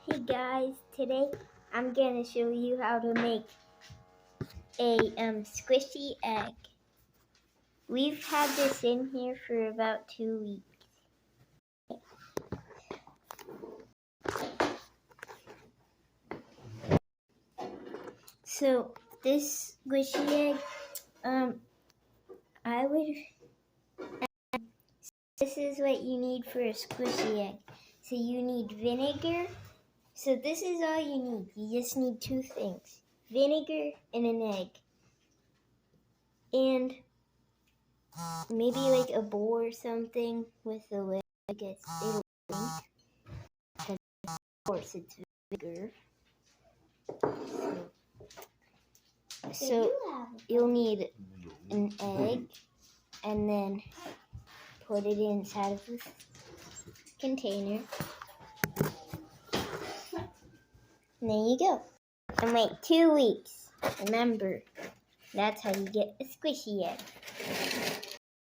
Hey guys, today I'm going to show you how to make a squishy egg. We've had this in here for about 2 weeks. So this squishy egg, this is what you need for a squishy egg. So you need vinegar. So this is all you need. You just need 2 things, vinegar and an egg. And maybe like a bowl or something with a lid. I guess it'll drink. Because of course it's vinegar. So you'll need an egg and then put it inside of this container. And there you go. And wait 2 weeks. Remember, that's how you get a squishy egg.